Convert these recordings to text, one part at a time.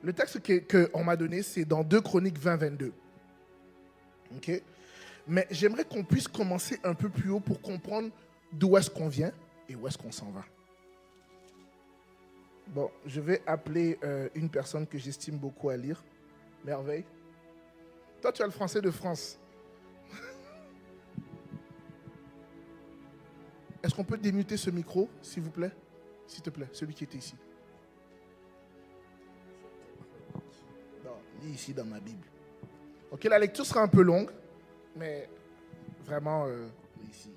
Le texte qu'on m'a donné, c'est dans 2 Chroniques 20-22. OK? Mais j'aimerais qu'on puisse commencer un peu plus haut pour comprendre d'où est-ce qu'on vient et où est-ce qu'on s'en va. Bon, je vais appeler une personne que j'estime beaucoup à lire. Merveille. Toi, tu as le français de France. Est-ce qu'on peut démuter ce micro, s'il vous plaît? S'il te plaît, celui qui était ici. Non, lis ici dans ma Bible. Ok, la lecture sera un peu longue, mais vraiment ici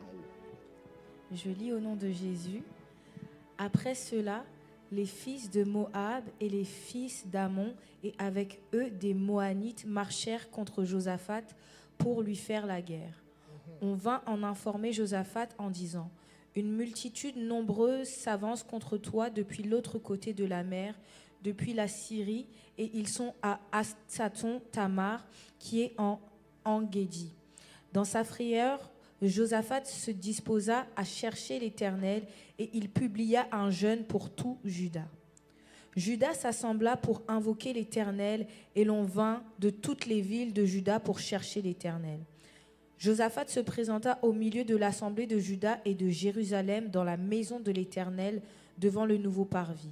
en haut. Je lis au nom de Jésus. Après cela, les fils de Moab et les fils d'Ammon et avec eux des Moanites marchèrent contre Josaphat pour lui faire la guerre. On vint en informer Josaphat en disant : une multitude nombreuse s'avance contre toi depuis l'autre côté de la mer, depuis la Syrie, et ils sont à Astaton Tamar, qui est en Engedi. Dans sa frayeur, Josaphat se disposa à chercher l'Éternel et il publia un jeûne pour tout Juda. Juda s'assembla pour invoquer l'Éternel et l'on vint de toutes les villes de Juda pour chercher l'Éternel. Josaphat se présenta au milieu de l'assemblée de Juda et de Jérusalem dans la maison de l'Éternel devant le nouveau parvis.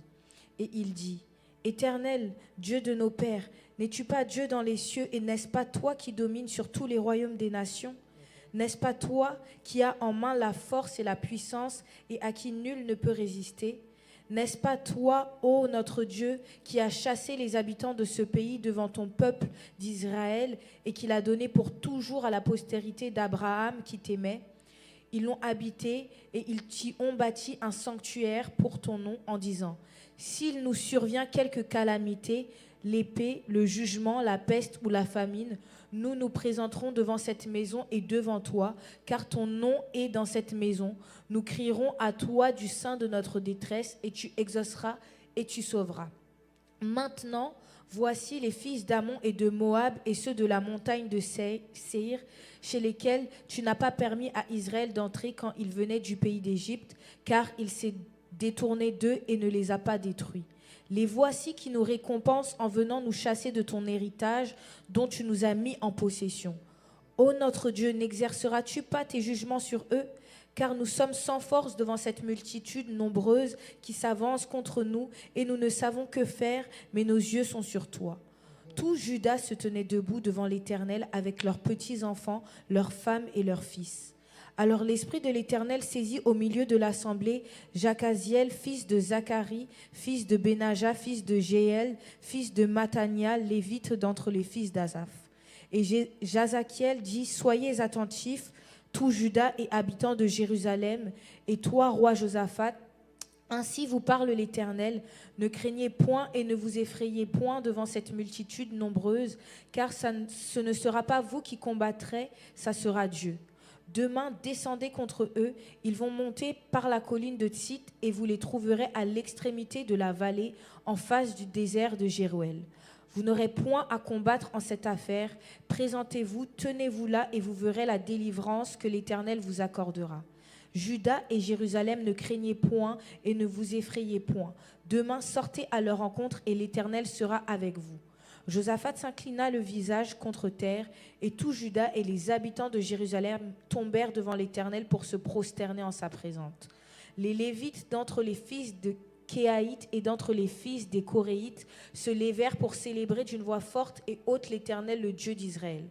Et il dit : Éternel, Dieu de nos pères, n'es-tu pas Dieu dans les cieux et n'est-ce pas toi qui domines sur tous les royaumes des nations ? N'est-ce pas toi qui as en main la force et la puissance et à qui nul ne peut résister ? N'est-ce pas toi, ô notre Dieu, qui as chassé les habitants de ce pays devant ton peuple d'Israël et qui l'a donné pour toujours à la postérité d'Abraham qui t'aimait ? Ils l'ont habité et ils t'y ont bâti un sanctuaire pour ton nom en disant : s'il nous survient quelque calamité, l'épée, le jugement, la peste ou la famine, nous nous présenterons devant cette maison et devant toi, car ton nom est dans cette maison. Nous crierons à toi du sein de notre détresse, et tu exauceras et tu sauveras. Maintenant, voici les fils d'Ammon et de Moab et ceux de la montagne de Séir, chez lesquels tu n'as pas permis à Israël d'entrer quand il venait du pays d'Égypte, car il s'est détourné d'eux et ne les a pas détruits. Les voici qui nous récompensent en venant nous chasser de ton héritage dont tu nous as mis en possession. Ô notre Dieu, n'exerceras-tu pas tes jugements sur eux ? Car nous sommes sans force devant cette multitude nombreuse qui s'avance contre nous et nous ne savons que faire, mais nos yeux sont sur toi. Tout Juda se tenait debout devant l'Éternel avec leurs petits-enfants, leurs femmes et leurs fils. Alors l'Esprit de l'Éternel saisit au milieu de l'assemblée Jacaziel, fils de Zacharie, fils de Benaja, fils de Jéel, fils de Mattania, lévite d'entre les fils d'Asaph. Et Jazakiel dit : soyez attentifs, tout Juda et habitants de Jérusalem, et toi, roi Josaphat, ainsi vous parle l'Éternel, ne craignez point et ne vous effrayez point devant cette multitude nombreuse, car ce ne sera pas vous qui combattrez, ça sera Dieu. Demain, descendez contre eux, ils vont monter par la colline de Tsit et vous les trouverez à l'extrémité de la vallée, en face du désert de Jéruel. Vous n'aurez point à combattre en cette affaire, présentez-vous, tenez-vous là et vous verrez la délivrance que l'Éternel vous accordera. Juda et Jérusalem, ne craignez point et ne vous effrayez point. Demain, sortez à leur rencontre et l'Éternel sera avec vous. Josaphat s'inclina le visage contre terre, et tout Juda et les habitants de Jérusalem tombèrent devant l'Éternel pour se prosterner en sa présence. Les Lévites d'entre les fils de Kéhaït et d'entre les fils des Coréites se levèrent pour célébrer d'une voix forte et haute l'Éternel, le Dieu d'Israël.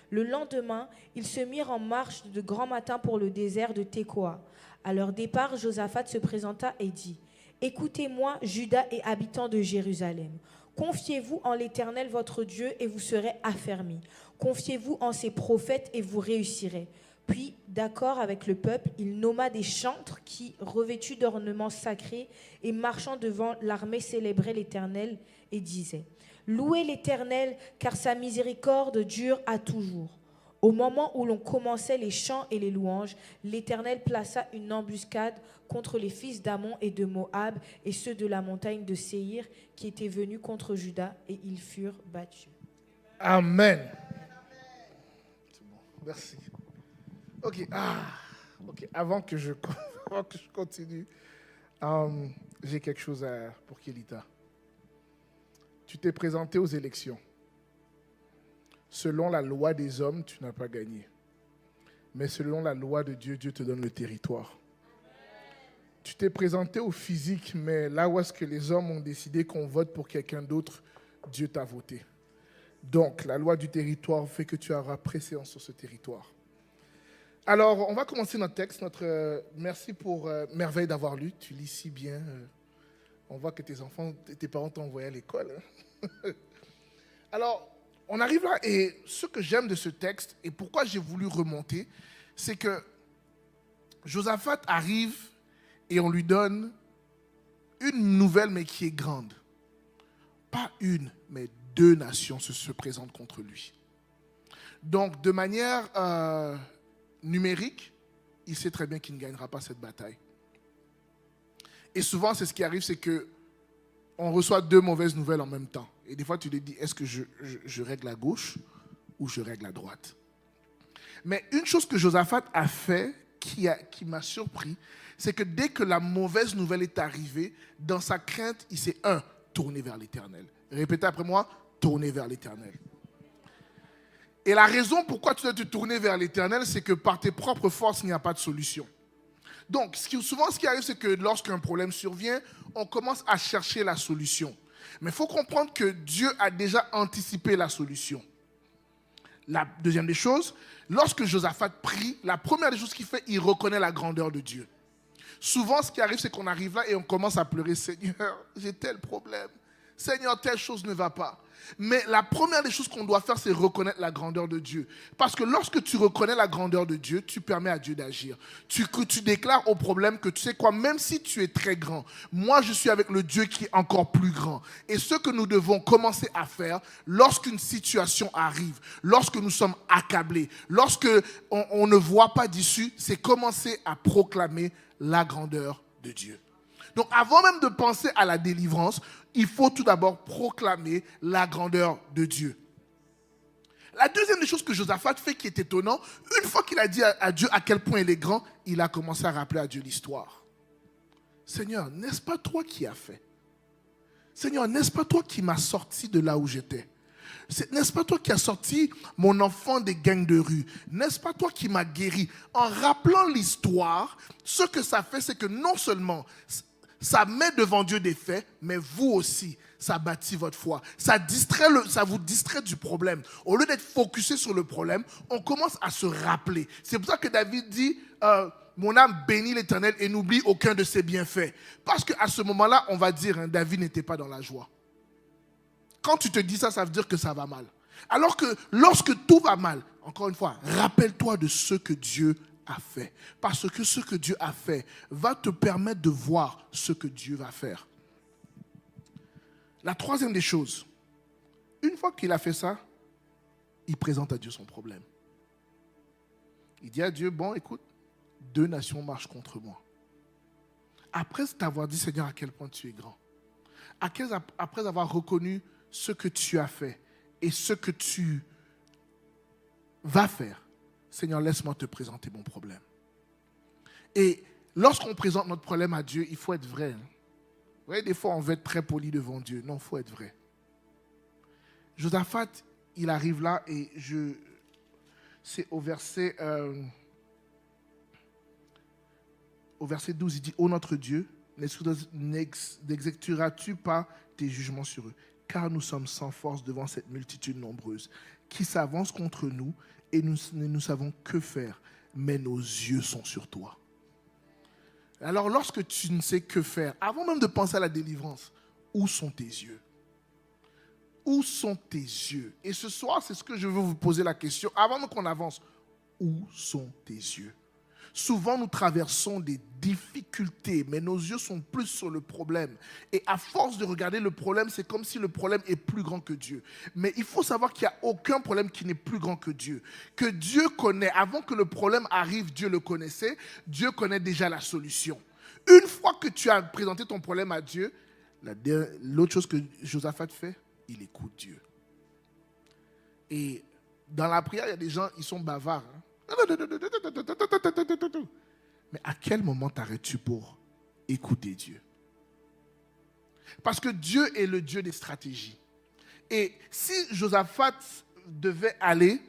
Le lendemain, ils se mirent en marche de grand matin pour le désert de Tekoa. À leur départ, Josaphat se présenta et dit : écoutez-moi, Juda et habitants de Jérusalem. Confiez-vous en l'Éternel votre Dieu et vous serez affermis. Confiez-vous en ses prophètes et vous réussirez. Puis, d'accord avec le peuple, il nomma des chantres qui, revêtus d'ornements sacrés et marchant devant l'armée, célébraient l'Éternel et disaient : louez l'Éternel, car sa miséricorde dure à toujours. Au moment où l'on commençait les chants et les louanges, l'Éternel plaça une embuscade contre les fils d'Ammon et de Moab et ceux de la montagne de Séir qui étaient venus contre Juda, et ils furent battus. Amen. C'est bon, merci. Ok, avant que je continue, j'ai quelque chose pour Kelita. Tu t'es présenté aux élections. Selon la loi des hommes, tu n'as pas gagné. Mais selon la loi de Dieu, Dieu te donne le territoire. Tu t'es présenté au physique, mais là où est-ce que les hommes ont décidé qu'on vote pour quelqu'un d'autre, Dieu t'a voté. Donc, la loi du territoire fait que tu auras préséance sur ce territoire. Alors, on va commencer notre texte. Merci pour merveille d'avoir lu. Tu lis si bien. On voit que tes parents t'ont envoyé à l'école. Hein. Alors, on arrive là et ce que j'aime de ce texte et pourquoi j'ai voulu remonter, c'est que Josaphat arrive et on lui donne une nouvelle mais qui est grande. Pas une, mais 2 nations se présentent contre lui. Donc, de manière numérique, il sait très bien qu'il ne gagnera pas cette bataille. Et souvent, c'est ce qui arrive, c'est qu'on reçoit 2 mauvaises nouvelles en même temps. Et des fois, tu te dis, est-ce que je règle à gauche ou je règle à droite? Mais une chose que Josaphat a fait, qui m'a surpris, c'est que dès que la mauvaise nouvelle est arrivée, dans sa crainte, il s'est, tourné vers l'Éternel. Répétez après moi, tourner vers l'Éternel. Et la raison pourquoi tu dois te tourner vers l'Éternel, c'est que par tes propres forces, il n'y a pas de solution. Donc, souvent, ce qui arrive, c'est que lorsqu'un problème survient, on commence à chercher la solution. Mais il faut comprendre que Dieu a déjà anticipé la solution. La deuxième des choses, lorsque Josaphat prie, la première des choses qu'il fait, il reconnaît la grandeur de Dieu. Souvent, ce qui arrive, c'est qu'on arrive là et on commence à pleurer. Seigneur, j'ai tel problème. Seigneur, telle chose ne va pas. Mais la première des choses qu'on doit faire, c'est reconnaître la grandeur de Dieu. Parce que lorsque tu reconnais la grandeur de Dieu, tu permets à Dieu d'agir. Tu déclares au problème que tu sais quoi, même si tu es très grand, moi je suis avec le Dieu qui est encore plus grand. Et ce que nous devons commencer à faire lorsqu'une situation arrive, lorsque nous sommes accablés, lorsque on ne voit pas d'issue, c'est commencer à proclamer la grandeur de Dieu. Donc avant même de penser à la délivrance, il faut tout d'abord proclamer la grandeur de Dieu. La deuxième des choses que Josaphat fait qui est étonnant, une fois qu'il a dit à Dieu à quel point il est grand, il a commencé à rappeler à Dieu l'histoire. Seigneur, n'est-ce pas toi qui as fait? Seigneur, n'est-ce pas toi qui m'as sorti de là où j'étais? N'est-ce pas toi qui as sorti mon enfant des gangs de rue? N'est-ce pas toi qui m'as guéri? En rappelant l'histoire, ce que ça fait, c'est que non seulement ça met devant Dieu des faits, mais vous aussi, ça bâtit votre foi. Ça vous distrait du problème. Au lieu d'être focusé sur le problème, on commence à se rappeler. C'est pour ça que David dit, mon âme bénit l'Éternel et n'oublie aucun de ses bienfaits. Parce qu'à ce moment-là, on va dire, David n'était pas dans la joie. Quand tu te dis ça, ça veut dire que ça va mal. Alors que lorsque tout va mal, encore une fois, rappelle-toi de ce que Dieu a fait. Parce que ce que Dieu a fait va te permettre de voir ce que Dieu va faire. La troisième des choses, une fois qu'il a fait ça, il présente à Dieu son problème. Il dit à Dieu, bon, écoute, 2 nations marchent contre moi. Après t'avoir dit, Seigneur, à quel point tu es grand. Après avoir reconnu ce que tu as fait et ce que tu vas faire, Seigneur, laisse-moi te présenter mon problème. Et lorsqu'on présente notre problème à Dieu, il faut être vrai. Vous voyez, des fois, on veut être très poli devant Dieu. Non, il faut être vrai. Josaphat, il arrive là et c'est au verset 12, il dit, ô notre Dieu, n'exécuteras-tu pas tes jugements sur eux? Car nous sommes sans force devant cette multitude nombreuse qui s'avance contre nous et nous ne savons que faire, mais nos yeux sont sur toi. Alors lorsque tu ne sais que faire, avant même de penser à la délivrance, où sont tes yeux? Où sont tes yeux? Et ce soir, c'est ce que je veux vous poser la question, avant qu'on avance. Où sont tes yeux? Souvent, nous traversons des difficultés, mais nos yeux sont plus sur le problème. Et à force de regarder le problème, c'est comme si le problème est plus grand que Dieu. Mais il faut savoir qu'il n'y a aucun problème qui n'est plus grand que Dieu. Que Dieu connaît. Avant que le problème arrive, Dieu le connaissait. Dieu connaît déjà la solution. Une fois que tu as présenté ton problème à Dieu, l'autre chose que Josaphat fait, il écoute Dieu. Et dans la prière, il y a des gens, ils sont bavards. Hein. Mais à quel moment t'arrêtes-tu pour écouter Dieu? Parce que Dieu est le Dieu des stratégies. Et si Josaphat devait aller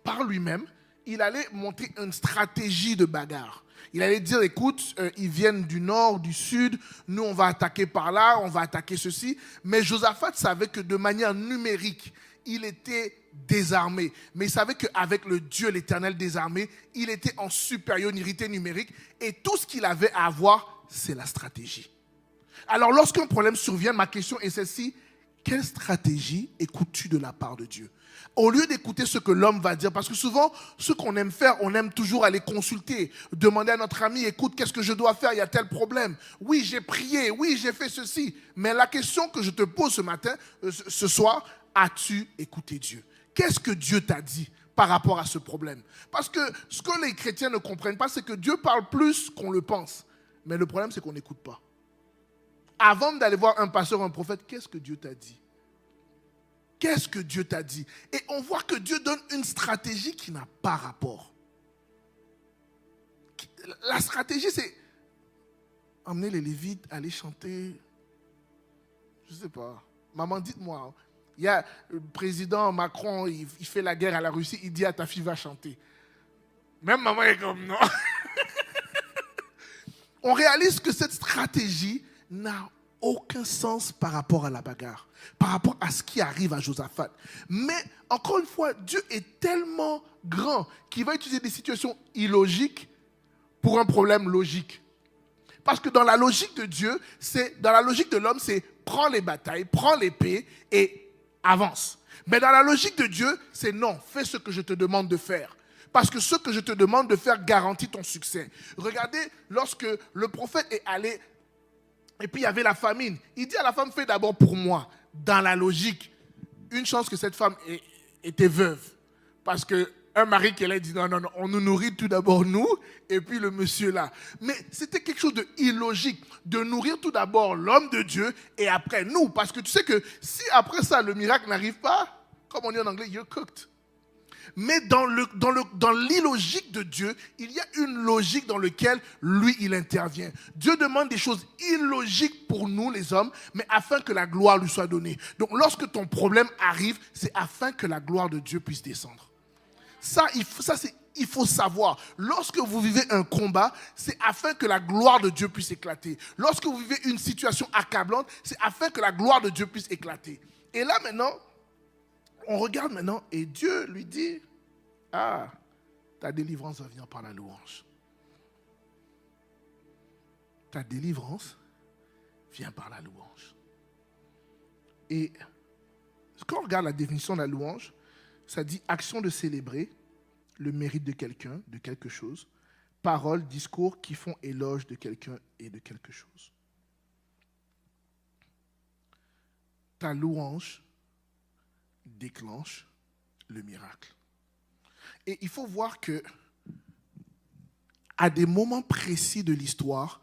par lui-même, il allait monter une stratégie de bagarre. Il allait dire, écoute, ils viennent du nord, du sud, nous on va attaquer par là, on va attaquer ceci. Mais Josaphat savait que de manière numérique, il était désarmé. Mais il savait qu'avec le Dieu, l'Éternel désarmé, il était en supériorité numérique. Et tout ce qu'il avait à avoir, c'est la stratégie. Alors lorsqu'un problème survient, ma question est celle-ci. Quelle stratégie écoutes-tu de la part de Dieu? Au lieu d'écouter ce que l'homme va dire, parce que souvent, ce qu'on aime faire, on aime toujours aller consulter, demander à notre ami, écoute, qu'est-ce que je dois faire? Il y a tel problème. Oui, j'ai prié, oui, j'ai fait ceci. Mais la question que je te pose ce soir, as-tu écouté Dieu? Qu'est-ce que Dieu t'a dit par rapport à ce problème? Parce que ce que les chrétiens ne comprennent pas, c'est que Dieu parle plus qu'on le pense. Mais le problème, c'est qu'on n'écoute pas. Avant d'aller voir un pasteur ou un prophète, qu'est-ce que Dieu t'a dit? Qu'est-ce que Dieu t'a dit? Et on voit que Dieu donne une stratégie qui n'a pas rapport. La stratégie, c'est emmener les Lévites, aller chanter. Je ne sais pas. Maman, dites-moi. Il y a le président Macron, il fait la guerre à la Russie, il dit à ta fille, va chanter. Même maman est comme, non. On réalise que cette stratégie n'a aucun sens par rapport à la bagarre, par rapport à ce qui arrive à Josaphat. Mais, encore une fois, Dieu est tellement grand qu'il va utiliser des situations illogiques pour un problème logique. Parce que dans la logique de Dieu, dans la logique de l'homme, c'est prends les batailles, prends l'épée et avance. Mais dans la logique de Dieu, c'est non, fais ce que je te demande de faire. Parce que ce que je te demande de faire garantit ton succès. Regardez, lorsque le prophète est allé, et puis il y avait la famine, il dit à la femme, fais d'abord pour moi. Dans la logique, une chance que cette femme était veuve. Parce qu'un mari qui allait dire, non, on nous nourrit tout d'abord nous, et puis le monsieur là. Mais c'était quelque chose d'illogique, de nourrir tout d'abord l'homme de Dieu, et après nous. Parce que tu sais que si après ça, le miracle n'arrive pas, comme on dit en anglais, you're cooked. Mais dans l'illogique de Dieu, il y a une logique dans laquelle lui, il intervient. Dieu demande des choses illogiques pour nous, les hommes, mais afin que la gloire lui soit donnée. Donc, lorsque ton problème arrive, c'est afin que la gloire de Dieu puisse descendre. Il faut savoir. Lorsque vous vivez un combat, c'est afin que la gloire de Dieu puisse éclater. Lorsque vous vivez une situation accablante, c'est afin que la gloire de Dieu puisse éclater. Et là, maintenant, on regarde maintenant et Dieu lui dit, ah, ta délivrance va venir par la louange. Ta délivrance vient par la louange. Et quand on regarde la définition de la louange, ça dit action de célébrer le mérite de quelqu'un, de quelque chose, paroles, discours qui font éloge de quelqu'un et de quelque chose. Ta louange déclenche le miracle. Et il faut voir que à des moments précis de l'histoire,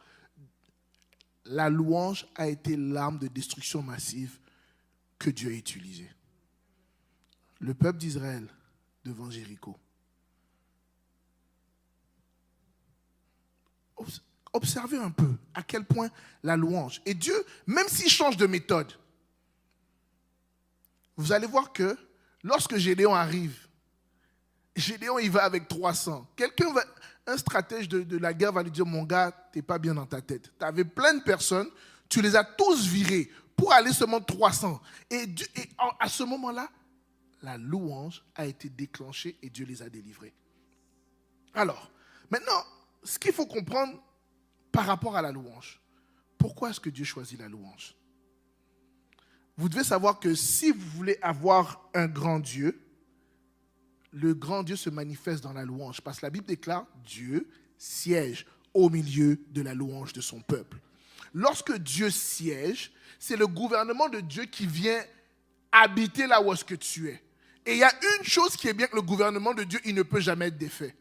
la louange a été l'arme de destruction massive que Dieu a utilisée. Le peuple d'Israël devant Jéricho. Observez un peu à quel point la louange. Et Dieu, même s'il change de méthode, vous allez voir que lorsque Gédéon arrive, Gédéon il va avec 300. Un stratège de la guerre va lui dire, mon gars, tu n'es pas bien dans ta tête. Tu avais plein de personnes, tu les as tous virés pour aller seulement 300. Et à ce moment-là, la louange a été déclenchée et Dieu les a délivrés. Alors, maintenant, ce qu'il faut comprendre par rapport à la louange, pourquoi est-ce que Dieu choisit la louange? Vous devez savoir que si vous voulez avoir un grand Dieu, le grand Dieu se manifeste dans la louange. Parce que la Bible déclare, Dieu siège au milieu de la louange de son peuple. Lorsque Dieu siège, c'est le gouvernement de Dieu qui vient habiter là où est-ce que tu es. Et il y a une chose qui est bien que le gouvernement de Dieu, il ne peut jamais être défait.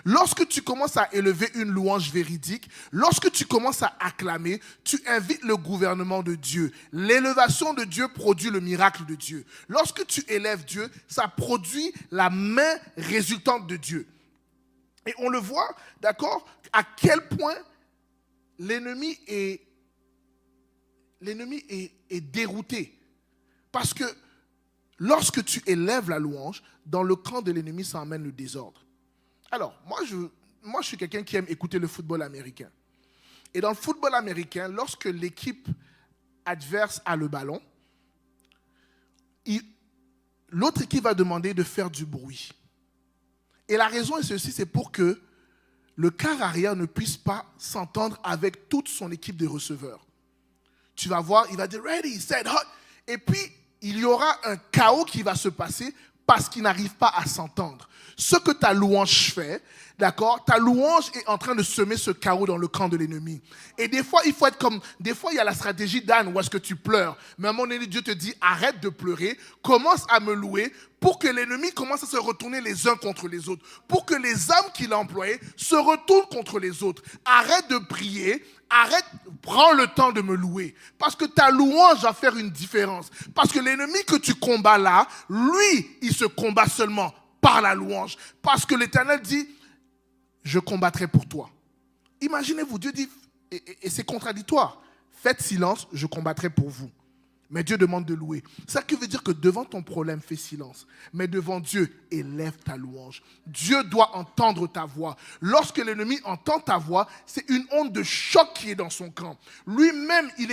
Lorsque tu commences à élever une louange véridique, lorsque tu commences à acclamer, tu invites le gouvernement de Dieu. L'élévation de Dieu produit le miracle de Dieu. Lorsque tu élèves Dieu, ça produit la main résultante de Dieu. Et on le voit, d'accord, à quel point l'ennemi est dérouté. Parce que lorsque tu élèves la louange, dans le camp de l'ennemi, ça amène le désordre. Alors, moi, je suis quelqu'un qui aime écouter le football américain. Et dans le football américain, lorsque l'équipe adverse a le ballon, l'autre équipe va demander de faire du bruit. Et la raison est ceci, c'est pour que le quart arrière ne puisse pas s'entendre avec toute son équipe de receveurs. Tu vas voir, il va dire « ready, set, hot ». Et puis, il y aura un chaos qui va se passer parce qu'ils n'arrivent pas à s'entendre. Ce que ta louange fait, d'accord, ta louange est en train de semer ce chaos dans le camp de l'ennemi. Et des fois, il faut être comme, des fois, il y a la stratégie d'Anne où est-ce que tu pleures. Mais à un moment donné, Dieu te dit, arrête de pleurer, commence à me louer pour que l'ennemi commence à se retourner les uns contre les autres. Pour que les âmes qu'il a employées se retournent contre les autres. Arrête de prier. Arrête, prends le temps de me louer. Parce que ta louange va faire une différence. Parce que l'ennemi que tu combats là, lui, il se combat seulement par la louange. Parce que l'Éternel dit, je combattrai pour toi. Imaginez-vous, Dieu dit, et c'est contradictoire, faites silence, je combattrai pour vous. Mais Dieu demande de louer. Ça qui veut dire que devant ton problème, fais silence. Mais devant Dieu, élève ta louange. Dieu doit entendre ta voix. Lorsque l'ennemi entend ta voix, c'est une onde de choc qui est dans son camp. Lui-même, il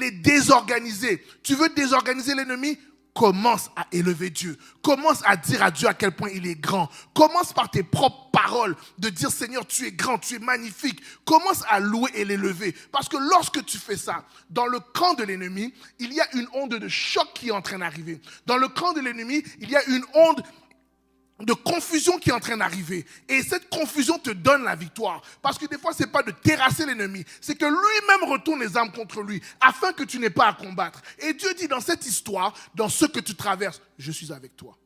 est désorganisé. Tu veux désorganiser l'ennemi ? Commence à élever Dieu. Commence à dire à Dieu à quel point il est grand. Commence par tes propres paroles de dire Seigneur, tu es grand, tu es magnifique. Commence à louer et l'élever. Parce que lorsque tu fais ça, dans le camp de l'ennemi, il y a une onde de choc qui est en train d'arriver. Dans le camp de l'ennemi, il y a une onde de confusion qui est en train d'arriver. Et cette confusion te donne la victoire. Parce que des fois, ce n'est pas de terrasser l'ennemi. C'est que lui-même retourne les armes contre lui, afin que tu n'aies pas à combattre. Et Dieu dit dans cette histoire, dans ce que tu traverses, je suis avec toi.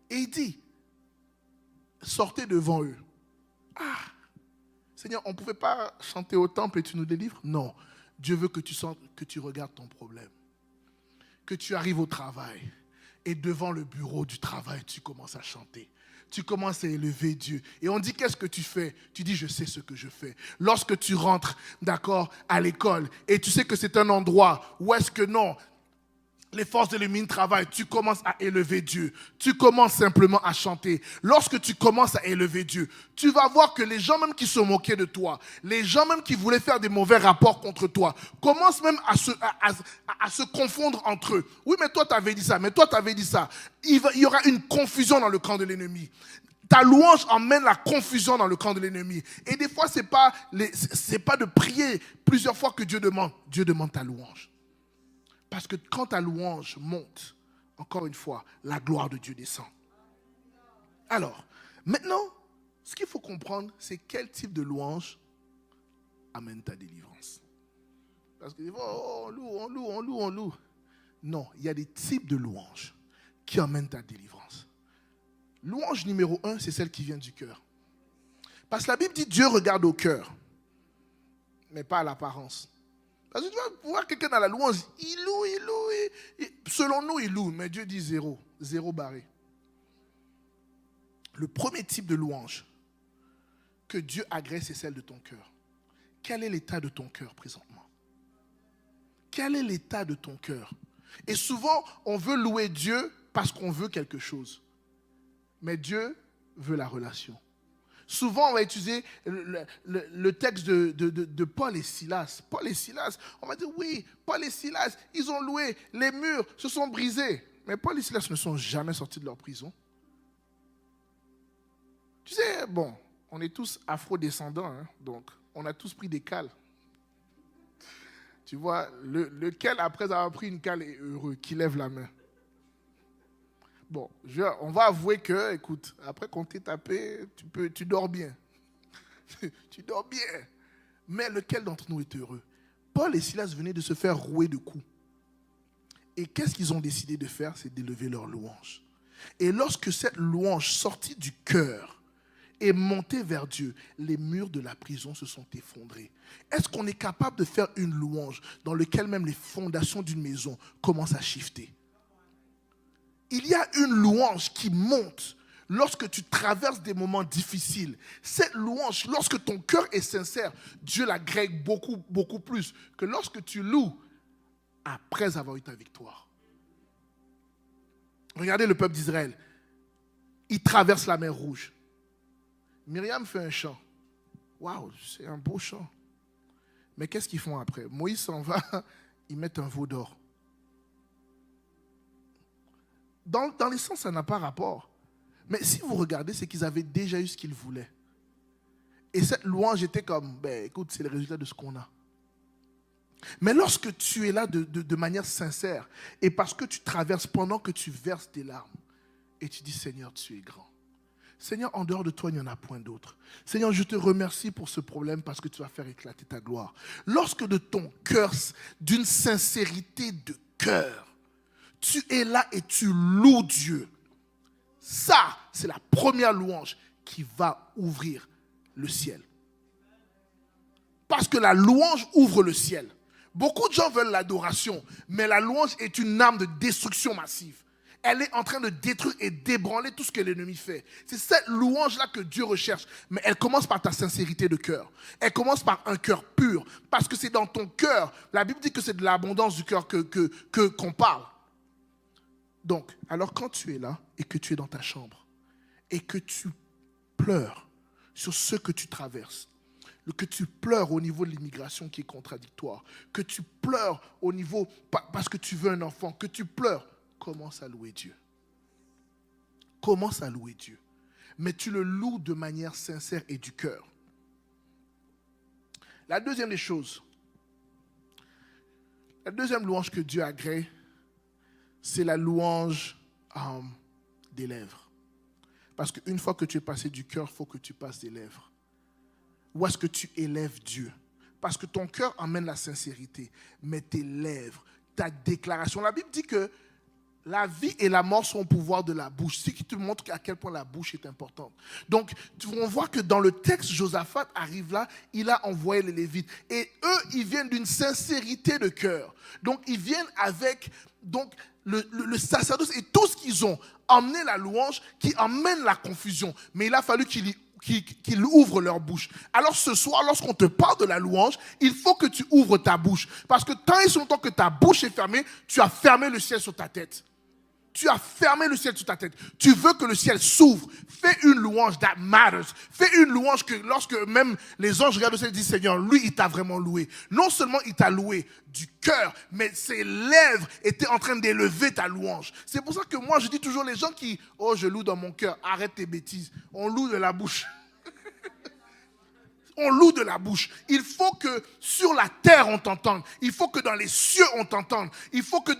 Et il dit, sortez devant eux. Ah, Seigneur, on ne pouvait pas chanter au temple et tu nous délivres? Non. Dieu veut que tu sentes, que tu regardes ton problème. Que tu arrives au travail. Et devant le bureau du travail, tu commences à chanter. Tu commences à élever Dieu. Et on dit, qu'est-ce que tu fais? Tu dis, je sais ce que je fais. Lorsque tu rentres, d'accord, à l'école, et tu sais que c'est un endroit où est-ce que non, les forces de l'ennemi travaillent, tu commences à élever Dieu. Tu commences simplement à chanter. Lorsque tu commences à élever Dieu, tu vas voir que les gens même qui se moquaient de toi, les gens même qui voulaient faire des mauvais rapports contre toi, commencent même à se confondre entre eux. Oui, mais toi, tu avais dit ça, mais toi, tu avais dit ça. Il y aura une confusion dans le camp de l'ennemi. Ta louange emmène la confusion dans le camp de l'ennemi. Et des fois, c'est pas de prier plusieurs fois que Dieu demande. Dieu demande ta louange. Parce que quand ta louange monte, encore une fois, la gloire de Dieu descend. Alors, maintenant, ce qu'il faut comprendre, c'est quel type de louange amène ta délivrance. Parce que on loue. Non, il y a des types de louanges qui amènent ta délivrance. Louange numéro 1, c'est celle qui vient du cœur. Parce que la Bible dit Dieu regarde au cœur, mais pas à l'apparence. Parce que tu vas voir quelqu'un dans la louange, il loue. Selon nous, il loue, mais Dieu dit zéro barré. Le premier type de louange que Dieu agrée, c'est celle de ton cœur. Quel est l'état de ton cœur présentement? Quel est l'état de ton cœur? Et souvent, on veut louer Dieu parce qu'on veut quelque chose. Mais Dieu veut la relation. Souvent, on va utiliser le texte de Paul et Silas. Paul et Silas, on va dire, oui, Paul et Silas, ils ont loué, les murs se sont brisés. Mais Paul et Silas ne sont jamais sortis de leur prison. Tu sais, bon, on est tous afro-descendants, hein, donc on a tous pris des cales. Tu vois, lequel, après avoir pris une cale, est heureux, qui lève la main? Bon, on va avouer que, écoute, après qu'on t'ait tapé, tu dors bien. Tu dors bien. Mais lequel d'entre nous est heureux? Paul et Silas venaient de se faire rouer de coups. Et qu'est-ce qu'ils ont décidé de faire? C'est d'élever leur louange. Et lorsque cette louange sortit du cœur et montée vers Dieu, les murs de la prison se sont effondrés. Est-ce qu'on est capable de faire une louange dans laquelle même les fondations d'une maison commencent à shifter? Il y a une louange qui monte lorsque tu traverses des moments difficiles. Cette louange, lorsque ton cœur est sincère, Dieu l'agrègue beaucoup, beaucoup plus que lorsque tu loues après avoir eu ta victoire. Regardez le peuple d'Israël. Il traverse la mer Rouge. Myriam fait un chant. Waouh, c'est un beau chant. Mais qu'est-ce qu'ils font après? Moïse s'en va, ils mettent un veau d'or. Dans l'essence, ça n'a pas rapport. Mais si vous regardez, c'est qu'ils avaient déjà eu ce qu'ils voulaient. Et cette louange était comme, écoute, c'est le résultat de ce qu'on a. Mais lorsque tu es là de manière sincère, et parce que tu traverses pendant que tu verses des larmes, et tu dis, Seigneur, tu es grand. Seigneur, en dehors de toi, il n'y en a point d'autre. Seigneur, je te remercie pour ce problème parce que tu vas faire éclater ta gloire. Lorsque de ton cœur, d'une sincérité de cœur, tu es là et tu loues Dieu. Ça, c'est la première louange qui va ouvrir le ciel. Parce que la louange ouvre le ciel. Beaucoup de gens veulent l'adoration, mais la louange est une arme de destruction massive. Elle est en train de détruire et d'ébranler tout ce que l'ennemi fait. C'est cette louange-là que Dieu recherche. Mais elle commence par ta sincérité de cœur. Elle commence par un cœur pur. Parce que c'est dans ton cœur. La Bible dit que c'est de l'abondance du cœur qu'on parle. Donc, alors quand tu es là et que tu es dans ta chambre et que tu pleures sur ce que tu traverses, que tu pleures au niveau de l'immigration qui est contradictoire, que tu pleures au niveau, parce que tu veux un enfant, que tu pleures, commence à louer Dieu. Commence à louer Dieu. Mais tu le loues de manière sincère et du cœur. La deuxième des choses, la deuxième louange que Dieu agrée, c'est la louange des lèvres. Parce qu'une fois que tu es passé du cœur, il faut que tu passes des lèvres. Où est-ce que tu élèves Dieu? Parce que ton cœur amène la sincérité, mais tes lèvres, ta déclaration. La Bible dit que la vie et la mort sont au pouvoir de la bouche. Ce qui te montre à quel point la bouche est importante. Donc, on voit que dans le texte, Josaphat arrive là, il a envoyé les Lévites. Et eux, ils viennent d'une sincérité de cœur. Donc, ils viennent avec le sacerdoce et tout ce qu'ils ont. Emmené la louange qui emmène la confusion. Mais il a fallu qu'ils ouvrent leur bouche. Alors ce soir, lorsqu'on te parle de la louange, il faut que tu ouvres ta bouche. Parce que tant et si longtemps que ta bouche est fermée, tu as fermé le ciel sur ta tête. Tu as fermé le ciel sur ta tête. Tu veux que le ciel s'ouvre. Fais une louange that matters. Fais une louange que lorsque même les anges regardent le ciel et disent Seigneur, lui, il t'a vraiment loué. Non seulement il t'a loué du cœur, mais ses lèvres étaient en train d'élever ta louange. C'est pour ça que moi, je dis toujours les gens qui, oh, je loue dans mon cœur, arrête tes bêtises. On loue de la bouche. On loue de la bouche. Il faut que sur la terre on t'entende. Il faut que dans les cieux on t'entende. Il faut que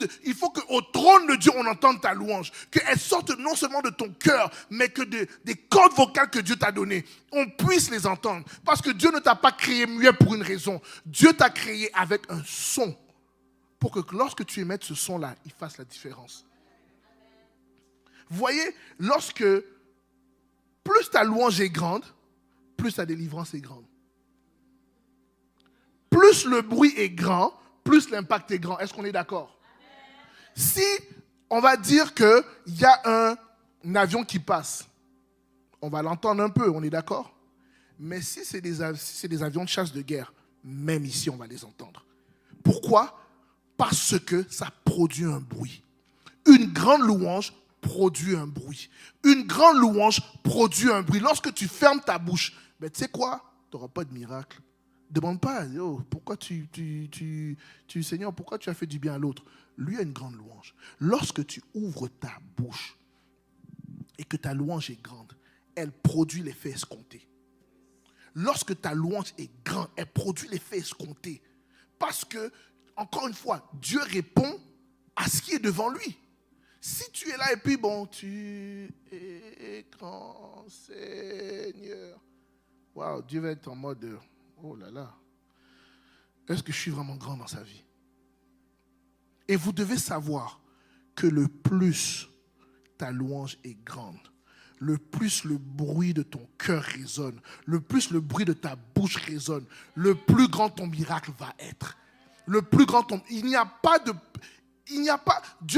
au trône de Dieu on entende ta louange. Qu'elle sorte non seulement de ton cœur, mais que des cordes vocales que Dieu t'a données, on puisse les entendre. Parce que Dieu ne t'a pas créé muet pour une raison. Dieu t'a créé avec un son. Pour que lorsque tu émettes ce son-là, il fasse la différence. Vous voyez, lorsque plus ta louange est grande, plus ta délivrance est grande. Plus le bruit est grand, plus l'impact est grand. Est-ce qu'on est d'accord? Si on va dire qu'il y a un avion qui passe, on va l'entendre un peu, on est d'accord? Mais si c'est des avions de chasse de guerre, même ici on va les entendre. Pourquoi? Parce que ça produit un bruit. Une grande louange produit un bruit. Une grande louange produit un bruit. Lorsque tu fermes ta bouche, tu sais quoi? Tu n'auras pas de miracle. Demande pas, oh, pourquoi Seigneur, pourquoi tu as fait du bien à l'autre? Lui a une grande louange. Lorsque tu ouvres ta bouche et que ta louange est grande, elle produit l'effet escompté. Lorsque ta louange est grande, elle produit l'effet escompté. Parce que, encore une fois, Dieu répond à ce qui est devant lui. Si tu es là et puis bon, tu es grand Seigneur. Waouh, Dieu va être en mode, oh là là, est-ce que je suis vraiment grand dans sa vie? Et vous devez savoir que le plus ta louange est grande, le plus le bruit de ton cœur résonne, le plus le bruit de ta bouche résonne, le plus grand ton miracle va être. Le plus grand ton... Dieu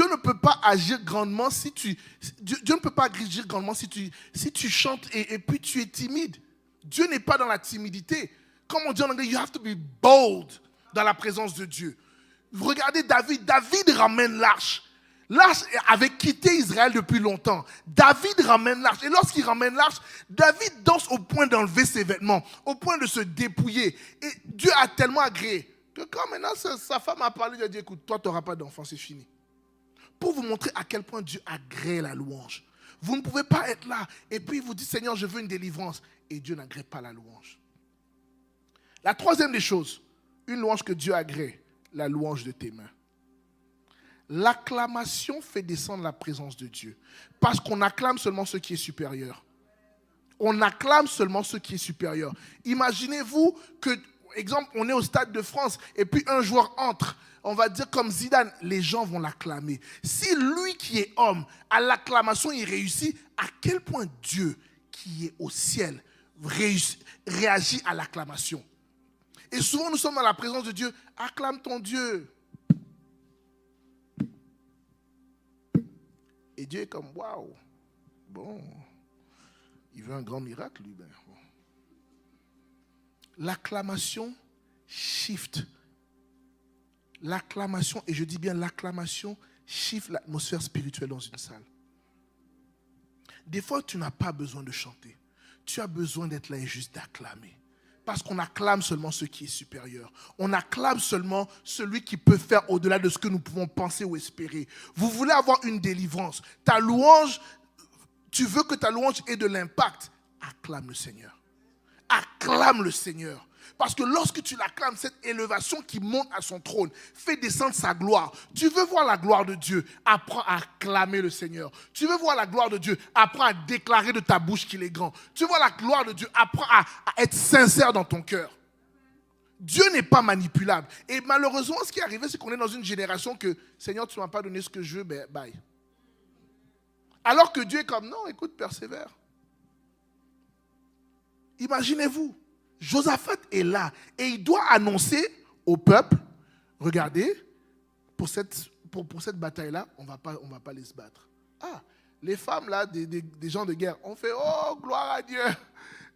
ne peut pas agir grandement Dieu ne peut pas agir grandement si tu chantes et puis tu es timide. Dieu n'est pas dans la timidité. Comme on dit en anglais, you have to be bold dans la présence de Dieu. Regardez David. David ramène l'arche. L'arche avait quitté Israël depuis longtemps. David ramène l'arche. Et lorsqu'il ramène l'arche, David danse au point d'enlever ses vêtements, au point de se dépouiller. Et Dieu a tellement agréé que quand maintenant sa femme a parlé, il a dit, écoute, toi, tu n'auras pas d'enfant, c'est fini. Pour vous montrer à quel point Dieu agrée la louange. Vous ne pouvez pas être là et puis vous dites, Seigneur, je veux une délivrance. Et Dieu n'agrée pas la louange. La troisième des choses, une louange que Dieu agrée, la louange de tes mains. L'acclamation fait descendre la présence de Dieu. Parce qu'on acclame seulement ce qui est supérieur. On acclame seulement ce qui est supérieur. Imaginez-vous que, exemple, on est au Stade de France et puis un joueur entre. On va dire comme Zidane, les gens vont l'acclamer. Si lui qui est homme, à l'acclamation, il réussit, à quel point Dieu qui est au ciel réagit à l'acclamation. Et souvent nous sommes dans la présence de Dieu, acclame ton Dieu. Et Dieu est comme, waouh, bon, il veut un grand miracle, lui. Ben, bon. L'acclamation shift. L'acclamation, et je dis bien l'acclamation, shift l'atmosphère spirituelle dans une salle. Des fois, tu n'as pas besoin de chanter. Tu as besoin d'être là et juste d'acclamer. Parce qu'on acclame seulement ce qui est supérieur. On acclame seulement celui qui peut faire au-delà de ce que nous pouvons penser ou espérer. Vous voulez avoir une délivrance. Ta louange, tu veux que ta louange ait de l'impact. Acclame le Seigneur. Acclame le Seigneur. Parce que lorsque tu l'acclames, cette élévation qui monte à son trône fait descendre sa gloire. Tu veux voir la gloire de Dieu, apprends à acclamer le Seigneur. Tu veux voir la gloire de Dieu, apprends à déclarer de ta bouche qu'il est grand. Tu veux voir la gloire de Dieu, apprends à être sincère dans ton cœur. Dieu n'est pas manipulable. Et malheureusement, ce qui est arrivé, c'est qu'on est dans une génération que, Seigneur, tu ne m'as pas donné ce que je veux, ben bye. Alors que Dieu est comme, non, écoute, persévère. Imaginez-vous. Josaphat est là et il doit annoncer au peuple, regardez, pour cette bataille-là, on va pas les se battre. Ah, les femmes là, des gens de guerre, on fait, oh, gloire à Dieu,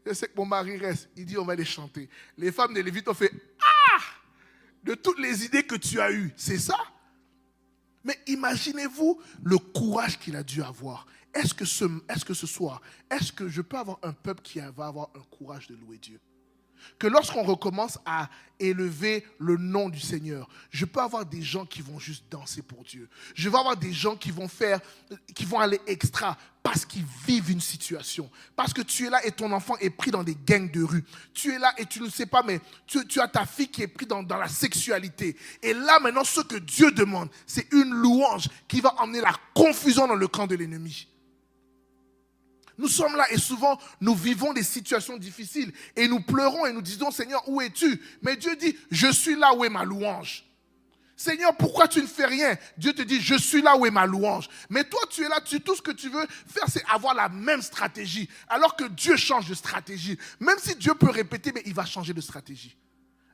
je sais que mon mari reste. Il dit, on va les chanter. Les femmes de Lévites ont fait, ah, de toutes les idées que tu as eues, c'est ça? Mais imaginez-vous le courage qu'il a dû avoir. Est-ce que ce soir, est-ce que je peux avoir un peuple qui va avoir un courage de louer Dieu? Que lorsqu'on recommence à élever le nom du Seigneur, je peux avoir des gens qui vont juste danser pour Dieu. Je vais avoir des gens qui vont aller extra parce qu'ils vivent une situation. Parce que tu es là et ton enfant est pris dans des gangs de rue. Tu es là et tu ne sais pas, mais tu as ta fille qui est prise dans la sexualité. Et là maintenant, ce que Dieu demande, c'est une louange qui va emmener la confusion dans le camp de l'ennemi. Nous sommes là et souvent nous vivons des situations difficiles et nous pleurons et nous disons, Seigneur, où es-tu? Mais Dieu dit, je suis là où est ma louange. Seigneur, pourquoi tu ne fais rien? Dieu te dit, je suis là où est ma louange. Mais toi, tu es là, tout ce que tu veux faire, c'est avoir la même stratégie. Alors que Dieu change de stratégie. Même si Dieu peut répéter, mais il va changer de stratégie.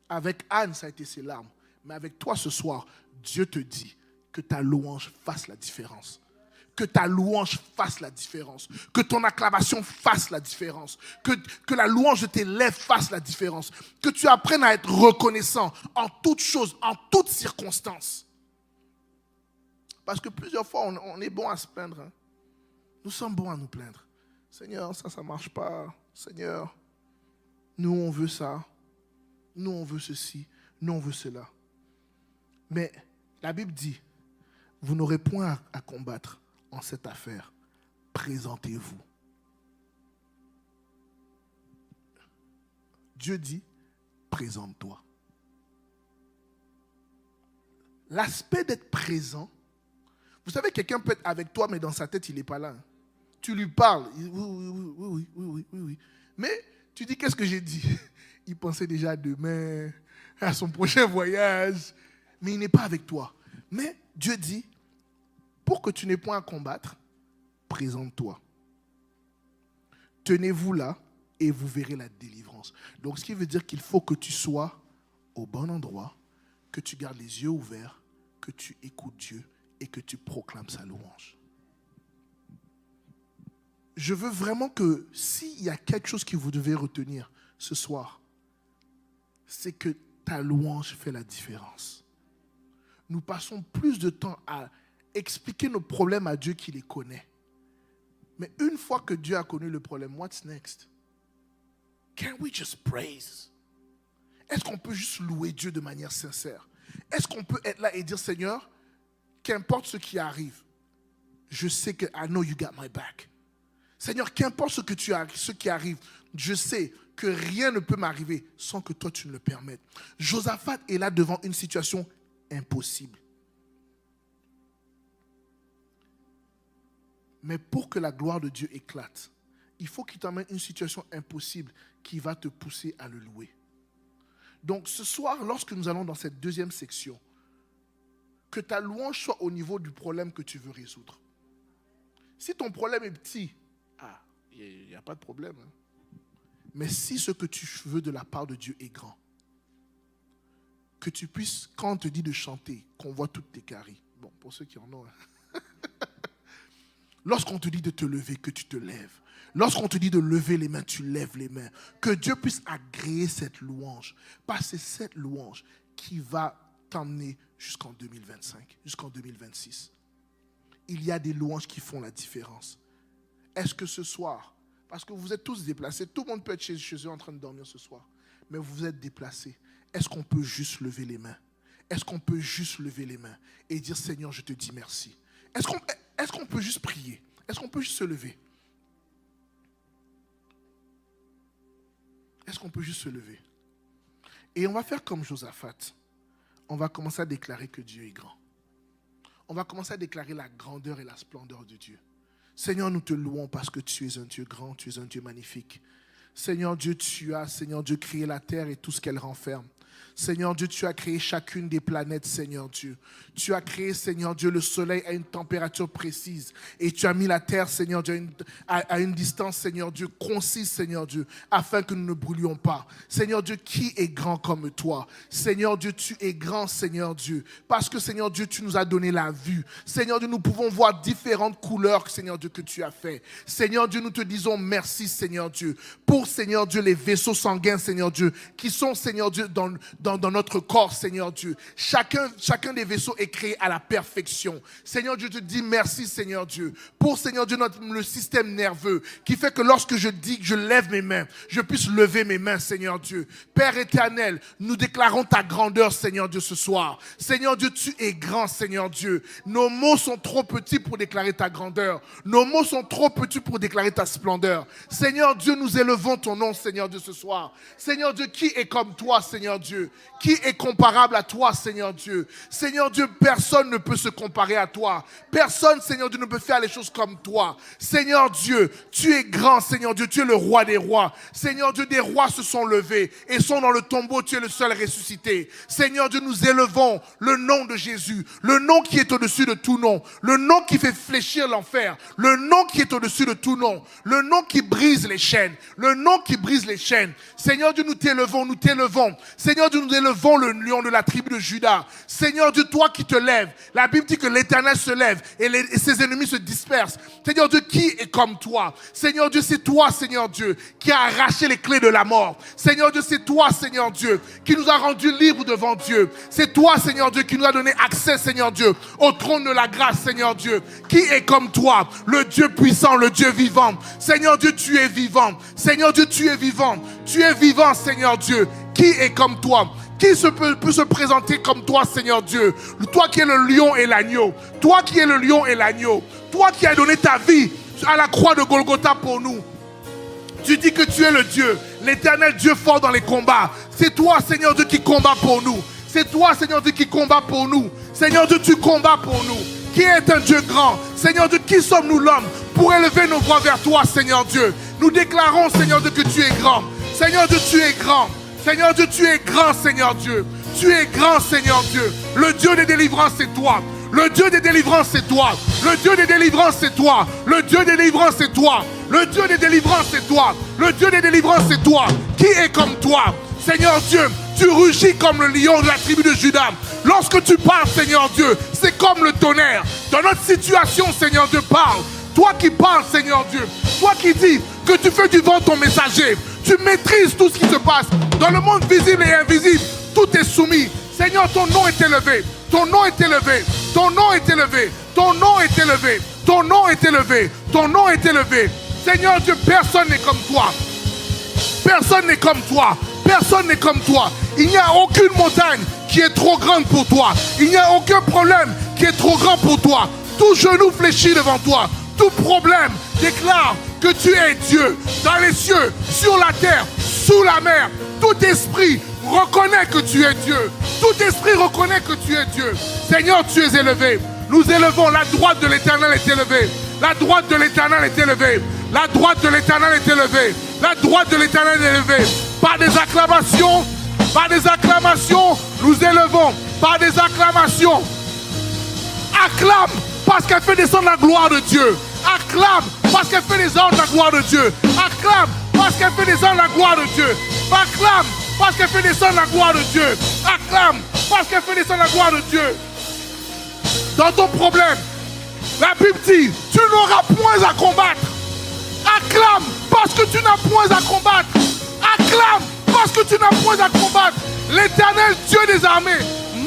Avec Anne, ça a été ses larmes. Mais avec toi ce soir, Dieu te dit que ta louange fasse la différence. Que ta louange fasse la différence. Que ton acclamation fasse la différence. Que la louange de tes lèvres fasse la différence. Que tu apprennes à être reconnaissant en toutes choses, en toutes circonstances. Parce que plusieurs fois, on est bon à se plaindre. Hein. Nous sommes bons à nous plaindre. Seigneur, ça ne marche pas. Seigneur, nous, on veut ça. Nous, on veut ceci. Nous, on veut cela. Mais la Bible dit, vous n'aurez point à combattre en cette affaire. Présentez-vous. Dieu dit, présente-toi. L'aspect d'être présent, vous savez, quelqu'un peut être avec toi, mais dans sa tête, il n'est pas là. Tu lui parles, oui. Mais tu dis, qu'est-ce que j'ai dit? Il pensait déjà à demain, à son prochain voyage, mais il n'est pas avec toi. Mais Dieu dit, pour que tu n'aies point à combattre, présente-toi. Tenez-vous là et vous verrez la délivrance. Donc, ce qui veut dire qu'il faut que tu sois au bon endroit, que tu gardes les yeux ouverts, que tu écoutes Dieu et que tu proclames sa louange. Je veux vraiment que s'il y a quelque chose que vous devez retenir ce soir, c'est que ta louange fait la différence. nous passons plus de temps à expliquer nos problèmes à Dieu qui les connaît. Mais une fois que Dieu a connu le problème, what's next? Can we just praise? Est-ce qu'on peut juste louer Dieu de manière sincère? Est-ce qu'on peut être là et dire, Seigneur, qu'importe ce qui arrive, je sais que I know you got my back. Seigneur, qu'importe ce qui arrive, je sais que rien ne peut m'arriver sans que toi tu ne le permettes. Josaphat est là devant une situation impossible. Mais pour que la gloire de Dieu éclate, il faut qu'il t'emmène une situation impossible qui va te pousser à le louer. Donc ce soir, lorsque nous allons dans cette deuxième section, que ta louange soit au niveau du problème que tu veux résoudre. Si ton problème est petit, il n'y a pas de problème. Mais si ce que tu veux de la part de Dieu est grand, que tu puisses, quand on te dit de chanter, qu'on voit toutes tes caries. Bon, pour ceux qui en ont. Lorsqu'on te dit de te lever, que tu te lèves. Lorsqu'on te dit de lever les mains, tu lèves les mains. Que Dieu puisse agréer cette louange. Parce que c'est cette louange qui va t'emmener jusqu'en 2025, jusqu'en 2026. Il y a des louanges qui font la différence. Est-ce que ce soir, parce que vous êtes tous déplacés, tout le monde peut être chez eux en train de dormir ce soir, mais vous êtes déplacés, est-ce qu'on peut juste lever les mains? Est-ce qu'on peut juste lever les mains et dire, Seigneur, je te dis merci? Est-ce qu'on peut juste prier? Est-ce qu'on peut juste se lever? Est-ce qu'on peut juste se lever? Et on va faire comme Josaphat. On va commencer à déclarer que Dieu est grand. On va commencer à déclarer la grandeur et la splendeur de Dieu. Seigneur, nous te louons parce que tu es un Dieu grand, tu es un Dieu magnifique. Seigneur Dieu, tu as, Seigneur Dieu, créé la terre et tout ce qu'elle renferme. Seigneur Dieu, tu as créé chacune des planètes, Seigneur Dieu. Tu as créé, Seigneur Dieu, le soleil à une température précise. Et tu as mis la terre, Seigneur Dieu, à une distance, Seigneur Dieu, concise, Seigneur Dieu, afin que nous ne brûlions pas. Seigneur Dieu, qui est grand comme toi? Seigneur Dieu, tu es grand, Seigneur Dieu. Parce que, Seigneur Dieu, tu nous as donné la vue. Seigneur Dieu, nous pouvons voir différentes couleurs, Seigneur Dieu, que tu as fait. Seigneur Dieu, nous te disons merci, Seigneur Dieu. Pour, Seigneur Dieu, les vaisseaux sanguins, Seigneur Dieu, qui sont, Seigneur Dieu, dans notre corps, Seigneur Dieu. Chacun des vaisseaux est créé à la perfection. Seigneur Dieu, je te dis merci, Seigneur Dieu. Pour, Seigneur Dieu, le système nerveux qui fait que lorsque je dis que je lève mes mains, je puisse lever mes mains, Seigneur Dieu. Père éternel, nous déclarons ta grandeur, Seigneur Dieu, ce soir. Seigneur Dieu, tu es grand, Seigneur Dieu. Nos mots sont trop petits pour déclarer ta grandeur. Nos mots sont trop petits pour déclarer ta splendeur. Seigneur Dieu, nous élevons ton nom, Seigneur Dieu, ce soir. Seigneur Dieu, qui est comme toi, Seigneur Dieu? Qui est comparable à toi, Seigneur Dieu? Seigneur Dieu, personne ne peut se comparer à toi. Personne, Seigneur Dieu, ne peut faire les choses comme toi. Seigneur Dieu, tu es grand, Seigneur Dieu, tu es le roi des rois. Seigneur Dieu, des rois se sont levés et sont dans le tombeau, tu es le seul ressuscité. Seigneur Dieu, nous élevons le nom de Jésus, le nom qui est au-dessus de tout nom, le nom qui fait fléchir l'enfer, le nom qui est au-dessus de tout nom, le nom qui brise les chaînes, le nom qui brise les chaînes. Seigneur Dieu, nous t'élevons, nous t'élevons. Seigneur Dieu, nous élevons le lion de la tribu de Juda. Seigneur Dieu, toi qui te lèves, la Bible dit que l'Éternel se lève et ses ennemis se dispersent. Seigneur Dieu, qui est comme toi? Seigneur Dieu, c'est toi, Seigneur Dieu, qui a arraché les clés de la mort. Seigneur Dieu, c'est toi, Seigneur Dieu, qui nous a rendus libres devant Dieu. C'est toi, Seigneur Dieu, qui nous a donné accès, Seigneur Dieu, au trône de la grâce, Seigneur Dieu. Qui est comme toi? Le Dieu puissant, le Dieu vivant. Seigneur Dieu, tu es vivant. Seigneur Dieu, tu es vivant. Tu es vivant, Seigneur Dieu. Qui est comme toi? Qui peut se présenter comme toi, Seigneur Dieu? Toi qui es le lion et l'agneau. Toi qui es le lion et l'agneau. Toi qui as donné ta vie à la croix de Golgotha pour nous. Tu dis que tu es le Dieu, l'éternel Dieu fort dans les combats. C'est toi, Seigneur Dieu, qui combat pour nous. C'est toi, Seigneur Dieu, qui combat pour nous. Seigneur Dieu, tu combats pour nous. Qui est un Dieu grand? Seigneur Dieu, qui sommes-nous l'homme pour élever nos voix vers toi, Seigneur Dieu? Nous déclarons, Seigneur Dieu, que tu es grand. Seigneur Dieu, tu es grand. Seigneur Dieu, tu es grand, Seigneur Dieu. Tu es grand, Seigneur Dieu. Le Dieu des délivrances, c'est toi. Le Dieu des délivrances, c'est toi. Le Dieu des délivrances, c'est toi. Le Dieu des délivrances, c'est toi. Le Dieu des délivrances, c'est toi. Le Dieu des délivrances, c'est toi. Qui est comme toi? Seigneur Dieu, tu rugis comme le lion de la tribu de Juda. Lorsque tu parles, Seigneur Dieu, c'est comme le tonnerre. Dans notre situation, Seigneur Dieu, parle. Toi qui parles, Seigneur Dieu. Toi qui dis que tu fais du vent ton messager. Tu maîtrises tout ce qui se passe. Dans le monde visible et invisible, tout est soumis. Seigneur, ton nom est élevé. Ton nom est élevé. Ton nom est élevé. Ton nom est élevé. Ton nom est élevé. Ton nom est élevé. Seigneur Dieu, personne n'est comme toi. Personne n'est comme toi. Personne n'est comme toi. Il n'y a aucune montagne qui est trop grande pour toi. Il n'y a aucun problème qui est trop grand pour toi. Tout genou fléchit devant toi. Tout problème déclare que tu es Dieu. Dans les cieux, sur la terre, sous la mer. Tout esprit reconnaît que tu es Dieu. Tout esprit reconnaît que tu es Dieu. Seigneur, tu es élevé. Nous élevons. La droite de l'Éternel est élevée. La droite de l'Éternel est élevée. La droite de l'Éternel est élevée. La droite de l'Éternel est élevée. Par des acclamations. Par des acclamations, nous élevons. Par des acclamations. Acclame parce qu'elle fait descendre la gloire de Dieu. Acclame parce qu'elle fait descendre la gloire de Dieu. Acclame parce qu'elle fait descendre la gloire de Dieu. Acclame parce qu'elle fait descendre la gloire de Dieu. Acclame parce qu'elle fait descendre la gloire de Dieu. Dans ton problème, la Bible dit, tu n'auras point à combattre. Acclame parce que tu n'as point à combattre. Acclame parce que tu n'as point à combattre. L'Éternel Dieu des armées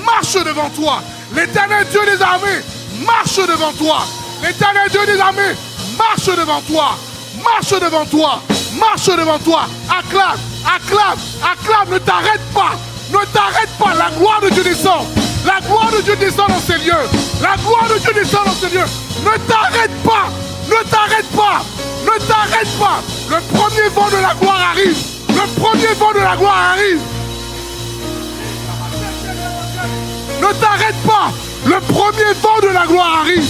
marche devant toi. L'Éternel Dieu des armées marche devant toi. L'Éternel Dieu des armées marche devant toi. Marche devant toi. Marche devant toi. Acclame, acclame, acclame. Ne t'arrête pas. Ne t'arrête pas. La gloire de Dieu descend. La gloire de Dieu descend dans ces lieux. La gloire de Dieu descend dans ces lieux. Ne t'arrête pas. Ne t'arrête pas. Ne t'arrête pas. Le premier vent de la gloire arrive. Le premier vent de la gloire arrive. Ne t'arrête pas. Le premier vent de la gloire arrive.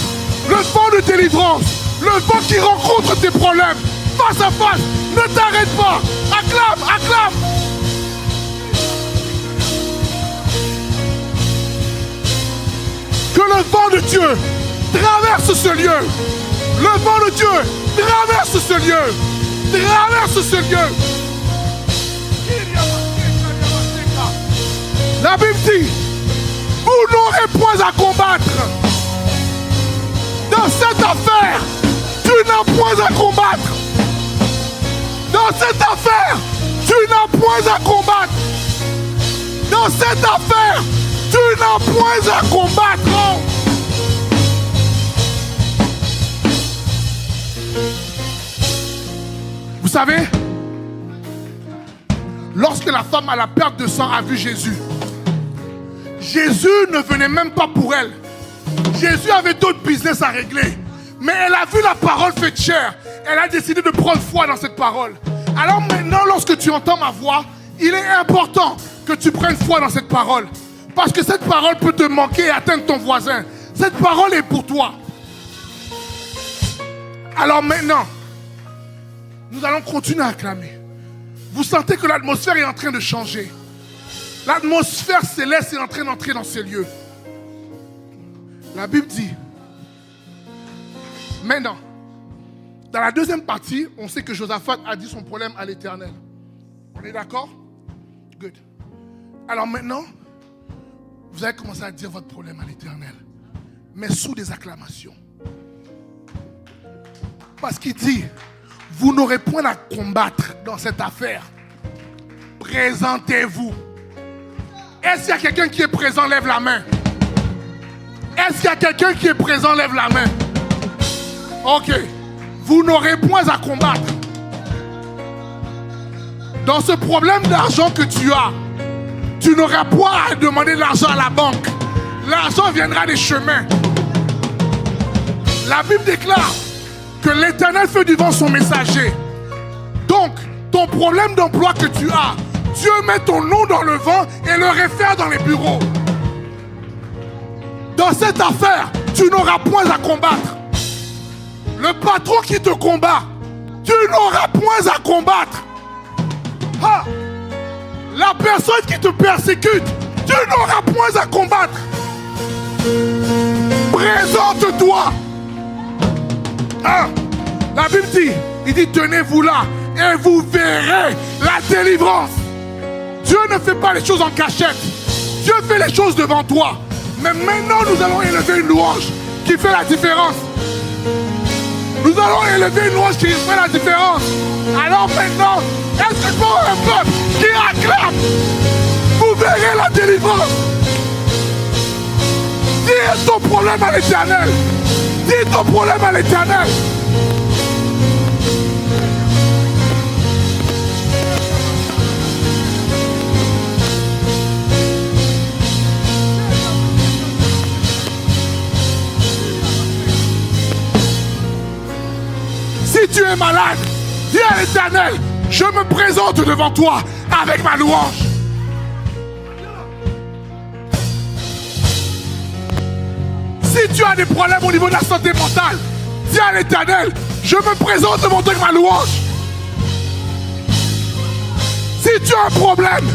Le vent de délivrance. Le vent qui rencontre tes problèmes. Face à face. Ne t'arrête pas. Acclame, acclame. Que le vent de Dieu traverse ce lieu. Le vent de Dieu traverse ce lieu. Traverse ce lieu. La Bible dit, vous n'aurez point à combattre. Dans cette affaire, tu n'as point à combattre. Dans cette affaire, tu n'as point à combattre. Dans cette affaire, tu n'as point à combattre. Vous savez, lorsque la femme à la perte de sang a vu Jésus, Jésus ne venait même pas pour elle. Jésus avait d'autres business à régler. Mais elle a vu la parole faite chair. Elle a décidé de prendre foi dans cette parole. Alors maintenant, lorsque tu entends ma voix, il est important que tu prennes foi dans cette parole. Parce que cette parole peut te manquer et atteindre ton voisin. Cette parole est pour toi. Alors maintenant, nous allons continuer à acclamer. Vous sentez que l'atmosphère est en train de changer. L'atmosphère céleste est en train d'entrer dans ces lieux. La Bible dit, maintenant, dans la deuxième partie, on sait que Josaphat a dit son problème à l'Éternel. On est d'accord? Good. Alors maintenant, vous allez commencer à dire votre problème à l'Éternel, mais sous des acclamations. Parce qu'il dit, vous n'aurez point à combattre dans cette affaire. Présentez-vous. Est-ce qu'il y a quelqu'un qui est présent? Lève la main. Est-ce qu'il y a quelqu'un qui est présent? Lève la main. Ok. Vous n'aurez point à combattre. Dans ce problème d'argent que tu as, tu n'auras point à demander de l'argent à la banque. L'argent viendra des chemins. La Bible déclare que l'Éternel fait du vent son messager. Donc, ton problème d'emploi que tu as, Dieu met ton nom dans le vent et le réfère dans les bureaux. Dans cette affaire, tu n'auras point à combattre. Le patron qui te combat, tu n'auras point à combattre. Ah, la personne qui te persécute, tu n'auras point à combattre. Présente-toi. Ah, la Bible dit, il dit tenez-vous là et vous verrez la délivrance. Dieu ne fait pas les choses en cachette. Dieu fait les choses devant toi. Mais maintenant, nous allons élever une louange qui fait la différence. Nous allons élever une louange qui fait la différence. Alors maintenant, est-ce que je vois un peuple qui acclame? Vous verrez la délivrance. Dis ton problème à l'Éternel. Dis ton problème à l'Éternel. Si tu es malade, dis à l'Éternel, je me présente devant toi avec ma louange. Si tu as des problèmes au niveau de la santé mentale, dis à l'Éternel, je me présente devant toi avec ma louange. Si tu as un problème,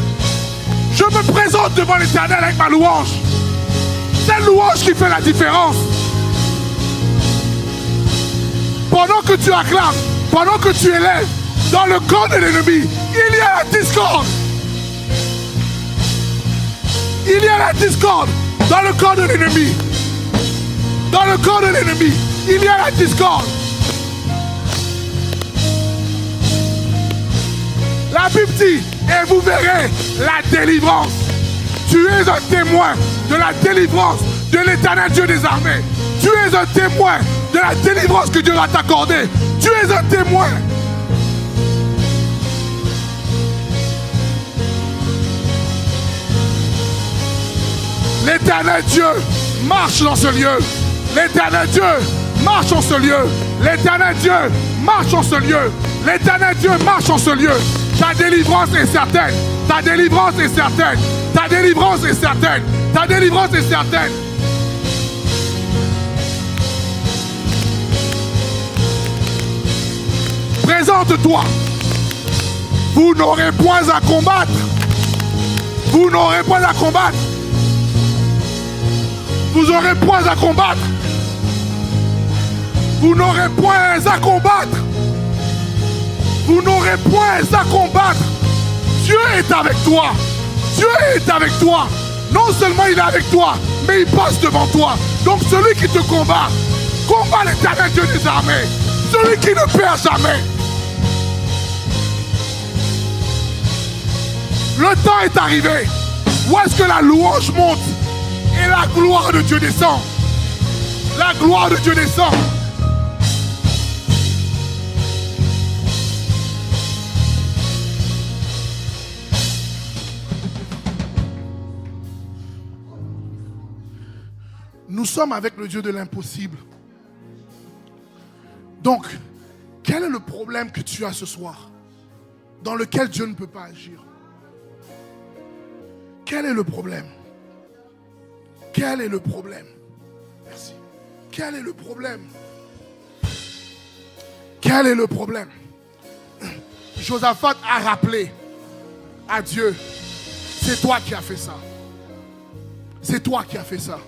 je me présente devant l'Éternel avec ma louange. C'est la louange qui fait la différence. Pendant que tu acclames, pendant que tu élèves, dans le camp de l'ennemi, il y a la discorde. Il y a la discorde dans le camp de l'ennemi. Dans le camp de l'ennemi, il y a la discorde. La Bible dit, et vous verrez la délivrance. Tu es un témoin de la délivrance de l'Éternel Dieu des armées. Tu es un témoin de la délivrance que Dieu va t'accorder. Tu es un témoin. L'Éternel Dieu marche dans ce lieu. L'Éternel Dieu marche en ce lieu. L'Éternel Dieu marche en ce lieu. L'Éternel Dieu marche en ce lieu. Ta délivrance est certaine. Ta délivrance est certaine. Ta délivrance est certaine. Ta délivrance est certaine. Présente-toi. Vous n'aurez point à combattre. Vous n'aurez point à combattre. Vous n'aurez point à combattre. Vous n'aurez point à combattre. Vous n'aurez point à combattre. Dieu est avec toi. Dieu est avec toi. Non seulement il est avec toi, mais il passe devant toi. Donc celui qui te combat, combat l'Éternel Dieu des armées. Celui qui ne perd jamais. Le temps est arrivé. Où est-ce que la louange monte et la gloire de Dieu descend? La gloire de Dieu descend. Nous sommes avec le Dieu de l'impossible. Donc, quel est le problème que tu as ce soir dans lequel Dieu ne peut pas agir? Quel est le problème? Quel est le problème? Merci. Quel est le problème? Quel est le problème? Josaphat a rappelé à Dieu, c'est toi qui as fait ça. C'est toi qui as fait ça.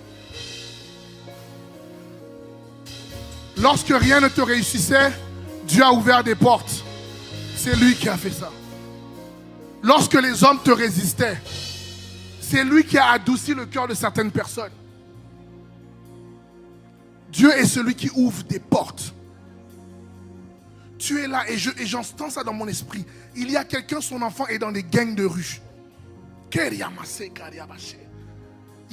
Lorsque rien ne te réussissait, Dieu a ouvert des portes. C'est lui qui a fait ça. Lorsque les hommes te résistaient, c'est lui qui a adouci le cœur de certaines personnes. Dieu est celui qui ouvre des portes. Tu es là et j'entends ça dans mon esprit. Il y a quelqu'un, son enfant est dans des gangs de rue. Il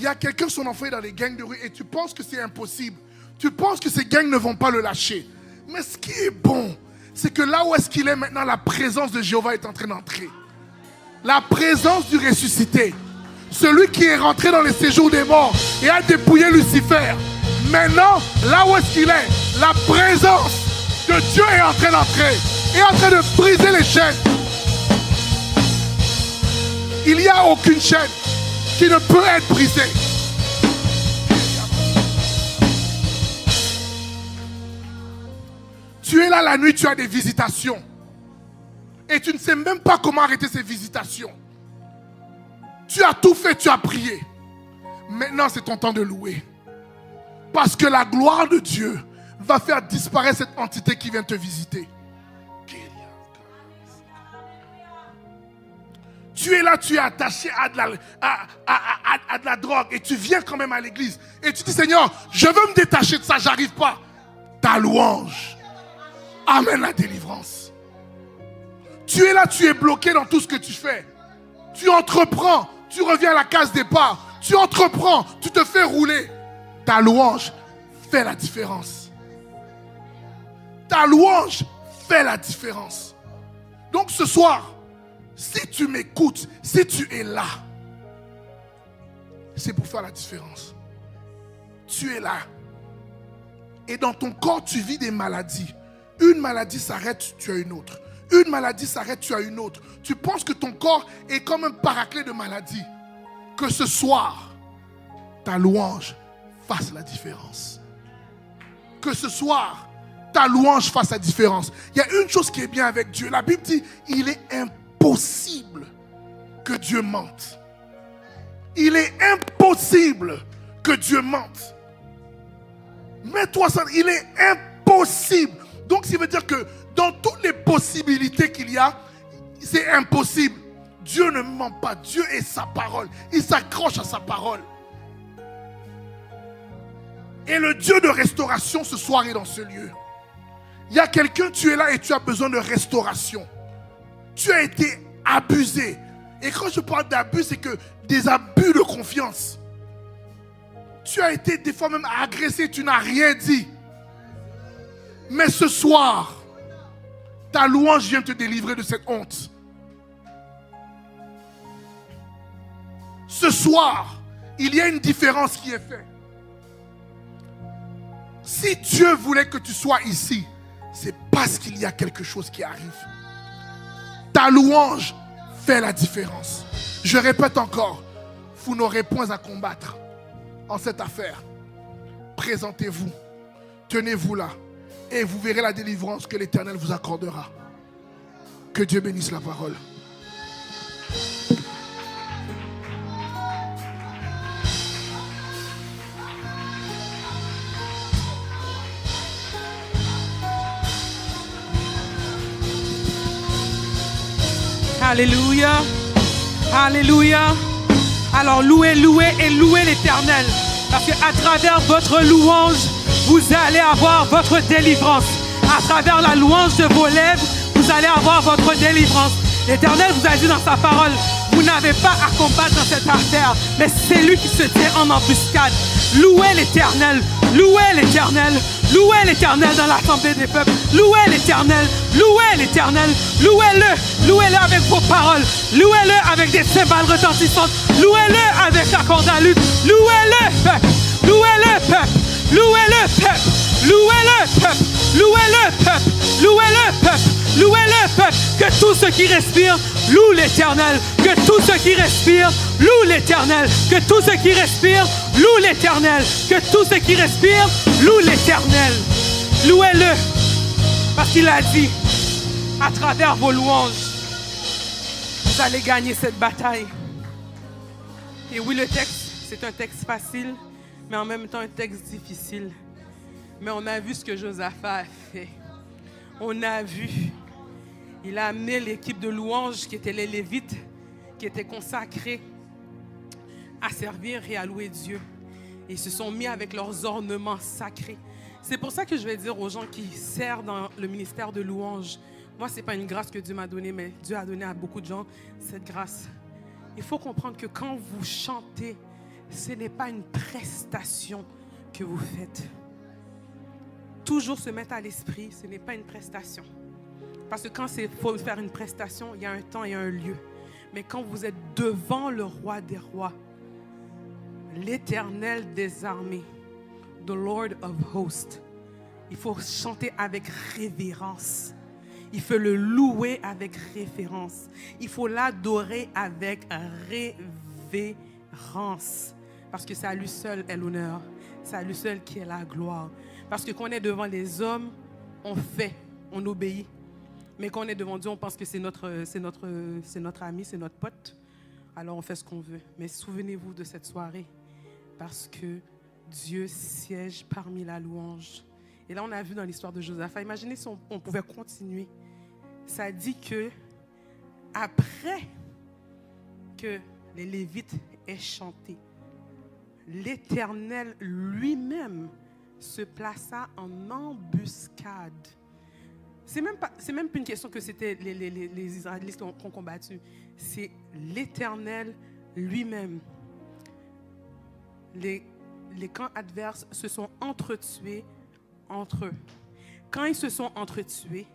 y a quelqu'un, son enfant est dans des gangs de rue et tu penses que c'est impossible. Tu penses que ces gangs ne vont pas le lâcher. Mais ce qui est bon, c'est que là où est-ce qu'il est maintenant, la présence de Jéhovah est en train d'entrer. La présence du ressuscité. Celui qui est rentré dans les séjours des morts et a dépouillé Lucifer. Maintenant, là où est-ce qu'il est, la présence de Dieu est en train d'entrer. Est en train de briser les chaînes. Il n'y a aucune chaîne qui ne peut être brisée. Tu es là la nuit, tu as des visitations. Et tu ne sais même pas comment arrêter ces visitations. Tu as tout fait, tu as prié. Maintenant, c'est ton temps de louer. Parce que la gloire de Dieu va faire disparaître cette entité qui vient te visiter. Tu es là, tu es attaché à de la drogue et tu viens quand même à l'église. Et tu dis, Seigneur, je veux me détacher de ça, j'arrive pas. Ta louange amène la délivrance. Tu es là, tu es bloqué dans tout ce que tu fais. Tu entreprends, tu reviens à la case départ. Tu entreprends, tu te fais rouler. ta louange fait la différence. Ta louange fait la différence. Donc ce soir, si tu m'écoutes, si tu es là, c'est pour faire la différence. Tu es là. Et dans ton corps, tu vis des maladies. Une maladie s'arrête, tu as une autre. Une maladie s'arrête, tu as une autre. Tu penses que ton corps est comme un paraclet de maladies. Que ce soir, ta louange fasse la différence. Que ce soir, ta louange fasse la différence. Il y a une chose qui est bien avec Dieu. La Bible dit, il est impossible que Dieu mente. Il est impossible que Dieu mente. Mets-toi ça, il est impossible. Donc, ça veut dire que dans toutes les possibilités qu'il y a, c'est impossible. Dieu ne ment pas. Dieu est sa parole. Il s'accroche à sa parole. Et le Dieu de restauration ce soir est dans ce lieu. Il y a quelqu'un, tu es là et tu as besoin de restauration. Tu as été abusé. Et quand je parle d'abus, c'est que des abus de confiance. Tu as été des fois même agressé, tu n'as rien dit. Mais ce soir, ta louange vient te délivrer de cette honte. Ce soir, il y a une différence qui est faite. Si Dieu voulait que tu sois ici, c'est parce qu'il y a quelque chose qui arrive. Ta louange fait la différence. Je répète encore, vous n'aurez point à combattre en cette affaire. Présentez-vous, tenez-vous là, et vous verrez la délivrance que l'Éternel vous accordera. Que Dieu bénisse la parole. Alléluia. Alléluia. Alors louez, louez et louez l'Éternel. Parce qu'à travers votre louange, vous allez avoir votre délivrance. À travers la louange de vos lèvres, vous allez avoir votre délivrance. L'Éternel vous a dit dans sa parole, vous n'avez pas à combattre dans cette affaire, mais c'est lui qui se tient en embuscade. Louez l'Éternel, louez l'Éternel, louez l'Éternel dans l'assemblée des peuples. Louez l'Éternel, louez l'Éternel, louez-le, louez-le avec vos paroles, louez-le avec des cymbales retentissantes, louez-le avec la corde à luth, louez-le peuple, louez-le peuple, louez-le peuple, louez-le peuple, louez-le peuple, louez-le peuple, louez-le peuple, que tout ce qui respire loue l'Éternel, que tout ce qui respire loue l'Éternel, que tout ce qui respire loue l'Éternel, que tout ce qui respire loue l'Éternel. Louez-le, parce qu'il a dit, à travers vos louanges, vous allez gagner cette bataille. Et oui, le texte, c'est un texte facile, mais en même temps un texte difficile. Mais on a vu ce que Josaphat a fait. On a vu. Il a amené l'équipe de louanges qui étaient les Lévites, qui étaient consacrés à servir et à louer Dieu. Et ils se sont mis avec leurs ornements sacrés. C'est pour ça que je vais dire aux gens qui servent dans le ministère de louange, moi, ce n'est pas une grâce que Dieu m'a donnée, mais Dieu a donné à beaucoup de gens cette grâce. Il faut comprendre que quand vous chantez, ce n'est pas une prestation que vous faites. Toujours se mettre à l'esprit, ce n'est pas une prestation. Parce que quand il faut faire une prestation, il y a un temps et un lieu. Mais quand vous êtes devant le roi des rois, l'Éternel des armées, the Lord of hosts, il faut chanter avec révérence. Il faut le louer avec révérence. Il faut l'adorer avec révérence. Parce que c'est à lui seul est l'honneur. C'est à lui seul qui est la gloire. Parce que quand on est devant les hommes, on fait, on obéit. Mais quand on est devant Dieu, on pense que c'est notre ami, c'est notre pote. Alors on fait ce qu'on veut. Mais souvenez-vous de cette soirée. Parce que Dieu siège parmi la louange. Et là, on a vu dans l'histoire de Josaphat. Imaginez si on pouvait continuer. Ça dit que après que les Lévites aient chanté, l'Éternel lui-même se plaça en embuscade. C'est même pas une question que c'était les Israélites qui ont combattu. C'est l'Éternel lui-même. Les les camps adverses se sont entretués entre eux. Quand ils se sont entretués,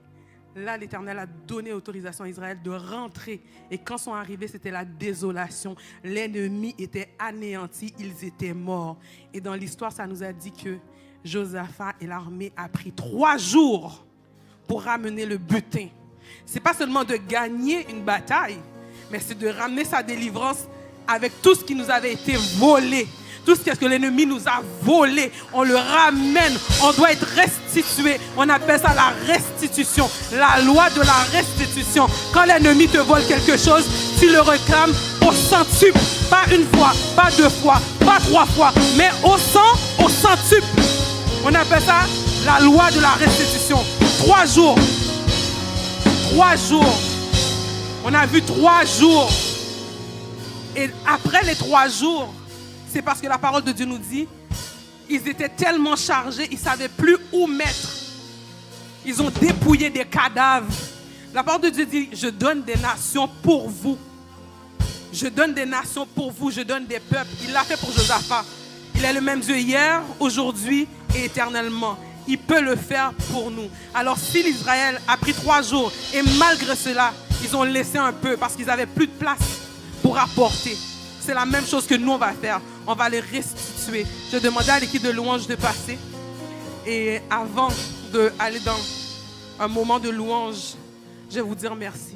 là, l'Éternel a donné autorisation à Israël de rentrer. Et quand sont arrivés, c'était la désolation. L'ennemi était anéanti, ils étaient morts. Et dans l'histoire, ça nous a dit que Josaphat et l'armée a pris 3 jours pour ramener le butin. Ce n'est pas seulement de gagner une bataille, mais c'est de ramener sa délivrance avec tout ce qui nous avait été volé. Tout ce que l'ennemi nous a volé, on le ramène, on doit être restitué. On appelle ça la restitution, la loi de la restitution. Quand l'ennemi te vole quelque chose, tu le réclames au centuple. Pas une fois, pas 2 fois, pas 3 fois, mais au centuple. On appelle ça la loi de la restitution. 3 jours. 3 jours. On a vu 3 jours. Et après les 3 jours, c'est parce que la parole de Dieu nous dit, ils étaient tellement chargés, ils ne savaient plus où mettre. Ils ont dépouillé des cadavres. La parole de Dieu dit, je donne des nations pour vous. Je donne des nations pour vous, je donne des peuples. Il l'a fait pour Josaphat. Il est le même Dieu hier, aujourd'hui et éternellement. Il peut le faire pour nous. Alors si l'Israël a pris 3 jours et malgré cela, ils ont laissé un peu parce qu'ils n'avaient plus de place pour apporter. C'est la même chose que nous, on va faire. On va les restituer. Je demandais à l'équipe de louange de passer. Et avant d'aller dans un moment de louange, je vais vous dire merci.